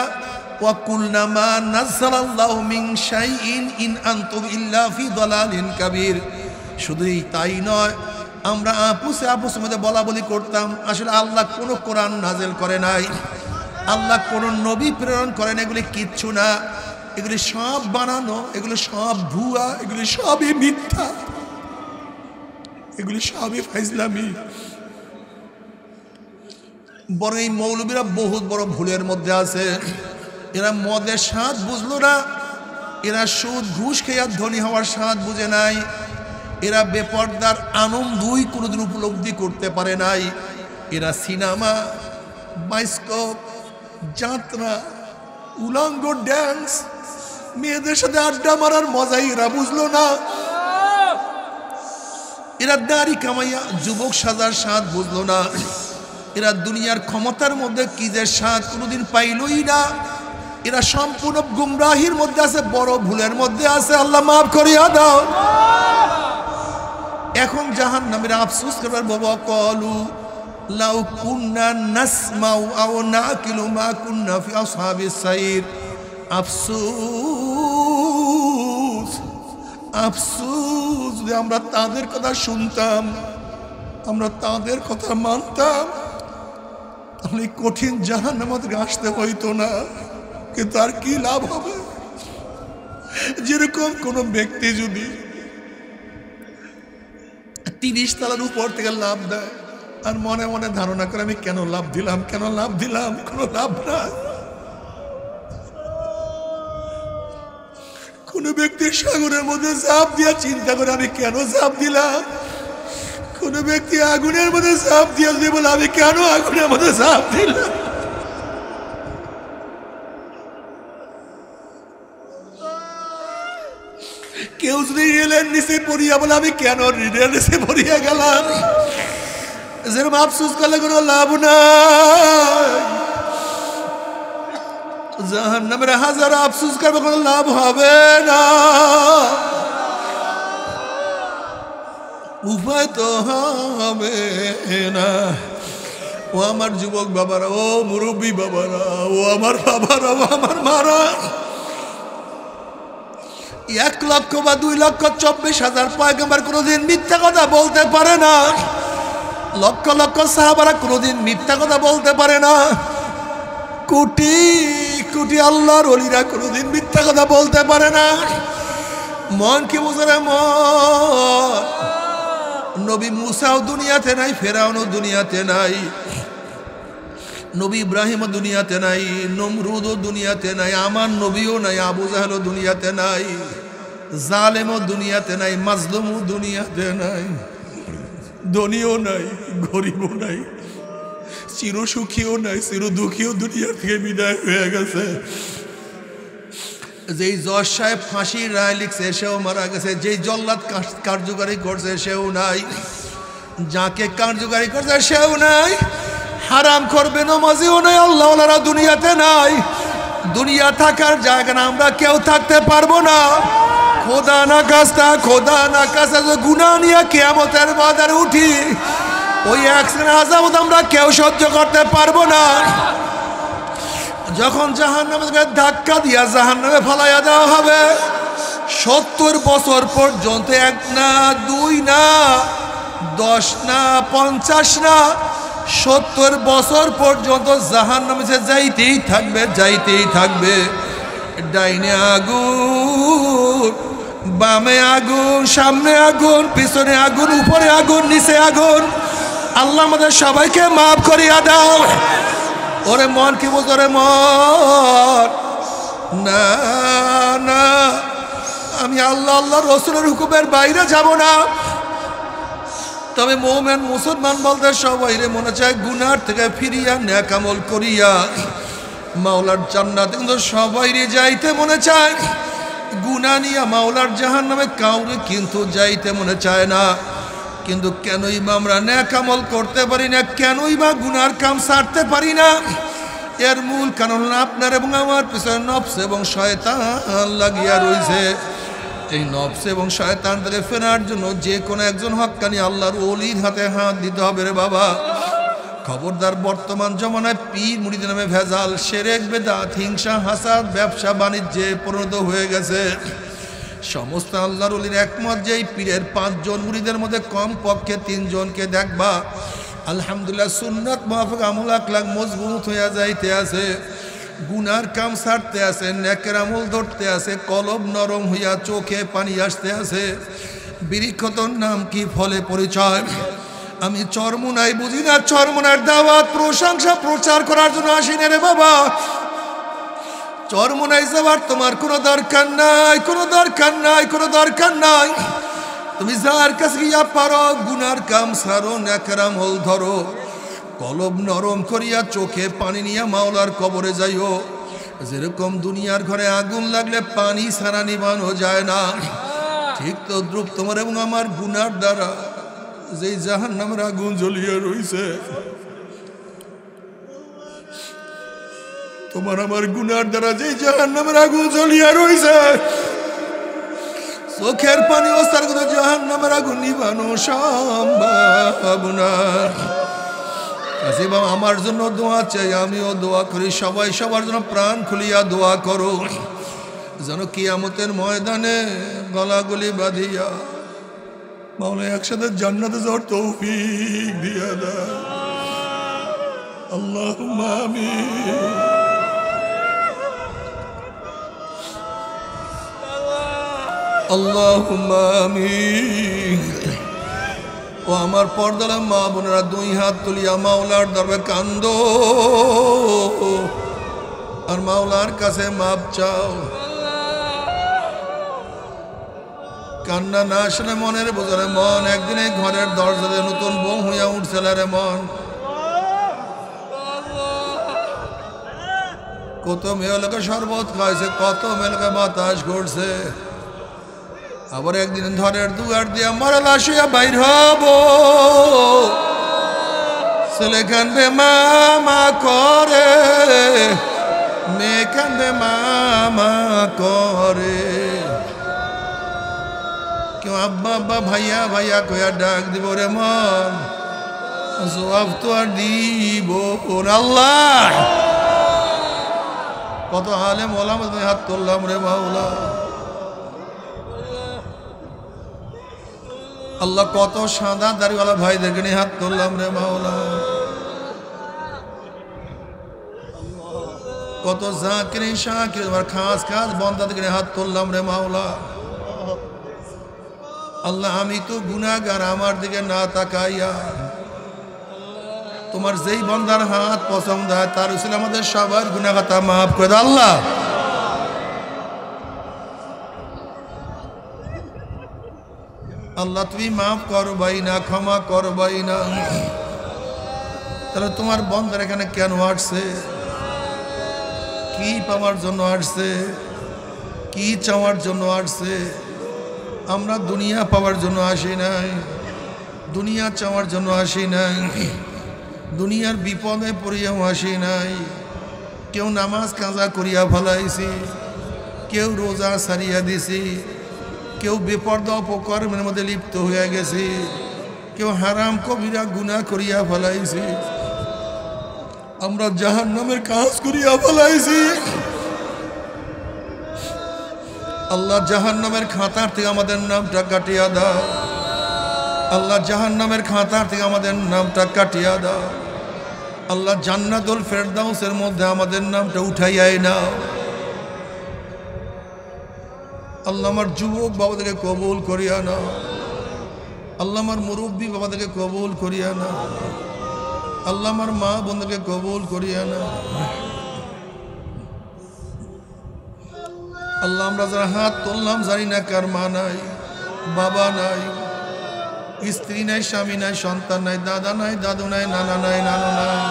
ওয়া কুলনা মা নাযালাল্লাহু মিন শাইইন ইন আনতুম ইল্লা ফি দালালিন কাবীর। শুধুই তাই নয়, আমরা আপুসের মধ্যে বলা বলি করতাম আসলে আল্লাহ কোনো কোরআন নাজেল করে নাই, আল্লাহ কোনো নবী প্রেরণ করেন, এগুলি কিচ্ছু না, এগুলি সব বানানো, এগুলি সব ভুয়া, এগুলি সবই মিথ্যা, এগুলি সবই ফাইজলামি। বরং এই মৌলবীরা বহুত বড় ভুলের মধ্যে আছে। এরা মদের স্বাদ বুঝলো না, এরা সুদ ঘুষ খেয়ে ধনী হওয়ার স্বাদ বুঝে নাই, এরা বেপর্দার আনন্দই কোনোদিন উপলব্ধি করতে পারে নাই। এরা সিনেমা, বায়োস্কোপ, যাত্রা, উলঙ্গ ড্যান্স, মেয়েদের সাথে আড্ডা মারার মজাই এরা বুঝলো না। এরা দাড়ি কামাইয়া যুবক সাজার স্বাদ বুঝলো না। এরা দুনিয়ার ক্ষমতার মধ্যে কি যে স্বাদ কোনোদিন পাইলই না। এরা সম্পূর্ণ গুমরাহির মধ্যে আছে, বড় ভুলের মধ্যে আছে। আল্লাহ মাফ করিয়া দাও। এখন জাহান্নামের আফসোস করবার বাবা, কলু লাউ কুন্না নাসমাউ আও নাকিলু মা কুন্না ফি আসহাবিস সাইর। আফসোস, আফসোস, যদি আমরা তাদের কথা শুনতাম, আমরা তাদের কথা মানতাম, তাহলে কঠিন জাহান্নাম থেকে আসতে হইতো না। কিন্তু আর কি লাভ হবে? যেরকম কোন ব্যক্তি যদি 30 তলার উপর থেকে লাভ দেয় আর মনে মনে ধারণা করে আমি কেন লাভ দিলাম, কেন লাভ দিলাম, কোনো লাভ না। কোন ব্যক্তি সাগরের মধ্যে ঝাঁপ দিয়া চিন্তা করে আমি কেন ঝাঁপ দিলাম। কোন ব্যক্তি আগুনের মধ্যে ঝাঁপ দিয়া দিয়ে বলে আমি কেন আগুনের মধ্যে ঝাঁপ দিলাম। কেউ যদি রেলের নিচে পড়িয়া বলে আমি কেন রেলের নিচে পড়িয়া গেলাম, যেরকম আফসোস করলে কোনো লাভ নাই। জাহান্নামের হাজার আফসোস করবে, কোনো লাভ হবে না। উপায় তো হবে না। ও আমার যুবক বাবারা, ও মুরব্বী বাবারা, ও আমার বাবারা, ও আমার মারা, 1 লক্ষ বা 2 লক্ষ 24,000 পয়গম্বর কোনোদিন মিথ্যা কথা বলতে পারে না। লক্ষ লক্ষ সাহাবারা কোনোদিন মিথ্যা কথা বলতে পারে না। কোটি কোটি আল্লাহর ওলিরা কোনোদিন মিথ্যা কথা বলতে পারে না। মন কি বুঝে রে মন? নবী মুসাও দুনিয়াতে নাই, ফেরাউনও দুনিয়াতে নাই, নবী ইব্রাহিমও দুনিয়াতে নাই, নমরুদও দুনিয়াতে নাই, আমার নবীও নাই, আবু জাহেলও দুনিয়াতে নাই, জালেমও দুনিয়াতে নাই, মাজলুমও দুনিয়াতে নাই, ধনীও নাই, গরিবও নাই, চিরসুখীও নাই, চিরদুঃখীও দুনিয়া থেকে বিদায় হয়ে গেছে। যেই জজ সাহেব ফাঁসির রায় লিখছে সেও মারা গেছে, যেই জল্লাদ কার্যকারী করছে সেও নাই, যাকে কার্যকারী করছে সেও নাই, হারাম করবে নমাজিও নাই, আল্লাহওয়ালারা দুনিয়াতে নাই। দুনিয়া থাকার জায়গা না, আমরা কেউ থাকতে পারবো না। খোদা না কাস্তা, খোদা না কাস্তা গুনাহ নিয়ে কিয়ামতের বাজারে উঠি, ওই একসাথে আযাব আমরা কেউ সহ্য করতে পারবো না। যখন জাহান্নামে ধাক্কা দিয়া জাহান্নামে ফলাইয়া দেওয়া হবে, 70 বছর পর্যন্ত 1 না 2 না 10 না 50 না 70 বছর পর্যন্ত জাহান্নামে যাইতেই থাকবে, যাইতেই থাকবে। ডাইনে আগুন, বামে আগুন, সামনে আগুন, পিছনে আগুন, উপরে আগুন, নিচে আগুন। আল্লাহ আমাদের সবাইকে মাফ করিয়া দাও। ওরে মন কি বলতো রে মন? না না, আমি আল্লাহ আল্লাহ রসুলের হুকুমের বাইরে যাব না। তবে মুমিন মুসলমান বলতে সবাই রে মনে চায় গুনার থেকে ফিরিয়া নেক আমল করিয়া মাওলার জান্নাতে কিন্তু সবাই রে যাইতে মনে চায়। গুনাহ নিয়ে মাওলার জাহান্নামে কাউরে কিন্তু যাইতে মনে চায় না। কিন্তু কেনই বা আমরা নেক আমল করতে পারি না, কেনই বা গুনার কাম ছাড়তে পারি না? এর মূল কারণ আপনার এবং আমার পিছনে নফস এবং শয়তান লাগিয়া রয়েছে। এই নফস এবং শয়তান থেকে ফেরার জন্য যে কোনো একজন হক্কানি আল্লাহর ওলির হাতে হাত দিতে হবে রে বাবা। খবরদার, বর্তমান জমানায় পীর মুরিদের নামে ভেজাল, শিরক, বিদআত, হিংসা, হাসাদ, ব্যবসা বাণিজ্যে পরিণত হয়ে গেছে। সমস্ত আল্লাহর ওলির একমত যে এই পীরের 5 জন মুরিদের মধ্যে কম পক্ষে 3 জনকে দেখবা আলহামদুলিল্লাহ সুন্নাত মুআফিক আমল আকলাক মজবুত হইয়া যাইতে আছে, গুনার কাম ছাড়তে আছে, নেকের আমল ধরতে আছে, কলব নরম হইয়া চোখে পানি আসতে আছে। বৃক্ষতর নাম কি, ফলে পরিচয়। আমি চরমুনাই বুঝি না, চরমুনার দাওয়াত প্রশংসা প্রচার করার জন্য আসি না রে বাবা। চরমোনাই যাবার তোমার কোনো দরকার নাই, কোনো দরকার নাই, কোনো দরকার নাই। তুমি যার কাছে গিয়া পারো গুনার কাম সারো, নেকের আমল ধরো, কলব নরম করিয়া চোখে পানি নিয়ে মাওলার কবরে যাইও। যেরকম দুনিয়ার ঘরে আগুন লাগলে পানি ছাড়া নিবানো যায় না, ঠিক তো দ্রুপ তোমার এবং আমার গুনার দ্বারা যেই জাহান্নামের আগুন জ্বলিয়ে রইছে, তোমার আমার গুনার দ্বারা যেই জাহান্নামের আগুন জ্বলিয়ে রইছে, চোখের পানি অবস্থার কথা জাহান্নামের আগুন নিবানো সম্ভব না। আমার জন্য দোয়া চাই, আমিও দোয়া করি, সবাই সবার জন্য প্রাণ খুলিয়া দোয়া করো, যেন কিয়ামতের ময়দানে গলাগলি বাঁধিয়া মাওলা একসাথে জান্নাতে যাওয়ার তৌফিক দিয়া দাও। আল্লাহুম্মা আমিন। আল্লাহুম্মা আমিন। ও আমার পর্দার মা বোনেরা, দুই হাত তুলিয়া মাওলার দরবারে কান্দো আর মাওলার কাছে মাপ চাও। কান্না না আসলে মনের বোঝারে মন একদিন এই ঘরের দরজাতে নতুন বউ হইয়া উঠছিল রে মন। কত মেয়ে লোকে শরবত খাইছে, কত মেয়ে লোকে বাতাস ঘুরছে, আবার একদিন ঘরের দুয়ার দিয়া মরা লাশ হইয়া বাইর হব। ছেলে কানবে মামা করে, মেয়ে কানবে মামা করে, কেউ আব্বা আব্বা ভাইয়া ভাইয়া কইয়া ডাক দিব রে মন, জবাব তো আর দিব আল্লাহ। কত আলেম ওলামা হাত তুললাম রে মাওলা। আল্লাহ কত সাদা দাড়িওয়ালা ভাইদেরকে নিয়ে হাত তুললাম রে মাওলা। কত জাকির শাকির খাস খাস বন্দাদেরকে নিয়ে হাত তুললাম রে মাওলা। আল্লাহ আমি তো গুনাহগার, আমার দিকে না তাকাইয়া তোমার যেই বন্দার হাত পছন্দ হয় তার উসিলে আমাদের সবার গুনাহ খাতা মাফ করে দাও আল্লাহ। আল্লাহ তুমি মাফ করবাই না, ক্ষমা করবাই না। তাহলে তোমার বন্দার এখানে কেন আসছে? কি পাওয়ার জন্য আসছে? কি চাওয়ার জন্য আসছে? আমরা দুনিয়া পাওয়ার জন্য আসি নাই, দুনিয়া চাওয়ার জন্য আসি নাই, দুনিয়ার বিপদে পড়িয়াও আসি নাই। কেউ নামাজ কাজা করিয়া ফেলাইছি, কেউ রোজা সারিয়া দিছি, কেউ বেপরদা অপকর্মের মধ্যে লিপ্ত হইয়া গেছি, কেউ হারাম কবিরা গুনাহ করিয়া ফেলাইছি, আমরা জাহান্নামের কাজ করিয়া ফেলাইছি। আল্লাহ জাহান্নামের খাতার থেকে আমাদের নামটা কাটিয়া দাও। আল্লাহ জাহান্নামের খাতার থেকে আমাদের নামটা কাটিয়া দাও। আল্লাহ জান্নাতুল ফেরদাউসের মধ্যে আমাদের নামটা উঠাইয়াই নাও। আল্লাহ আমার যুবক বাবাদেরকে কবুল করিয়া নাও। আল্লাহ আমার মুরব্বী বাবাদেরকে কবুল করিয়া নাও। আল্লাহ আমার মা বোনদেরকে কবুল করিয়া নাও। আল্লাহ আমরা যারা হাত তুললাম জানি না কার মা নাই, বাবা নাই, স্ত্রী নাই, স্বামী নাই, সন্তান নাই, দাদা নাই, দাদু নাই, নানা নাই, নানু নাই।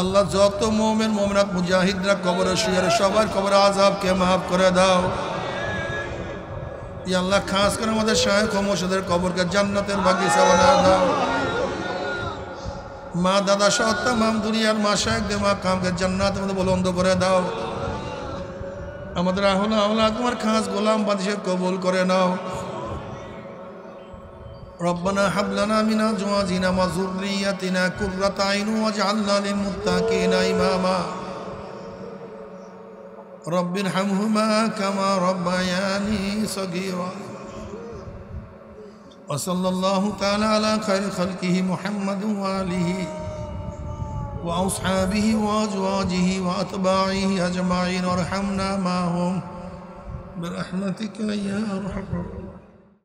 আল্লাহ যত মোমেন মোমনাত মুজাহিদরা কবরে শুয়ে সবার কবরে আযাবকে মাফ করে দাও। ইয়া আল্লাহ খাস করে আমাদের শায়েখ ও মুর্শিদের কবরকে জান্নাতের বাগিচা বানায় দাও। মা দাদা সহ তামাম দুনিয়ার মাশায়েখদের মাকামকে জান্নাতের মধ্যে বুলন্দ করে দাও। আমাদের আওলাদ তোমার খাস গোলাম বাদশা কবুল করে নাও। রব্বানা হাব লানা মিন আজওয়াজিনা ওয়া যুররিয়াতিনা কুররাতা আইন ওয়াজআলনা লিল মুত্তাকিনা ইমামা। রব্বিরহামহুমা কামা রব্বায়ানি সগীরা। ওয়া সাল্লাল্লাহু তাআলা আলা খায়রি খালকিহি মুহাম্মাদিন ওয়া আলিহি ওয়া আসহাবিহি ওয়া আজওয়াজিহি ওয়া আতবাইহি আজমাইন ওয়ারহামনা মাহুম বিরহমাতিকা ইয়া আরহামার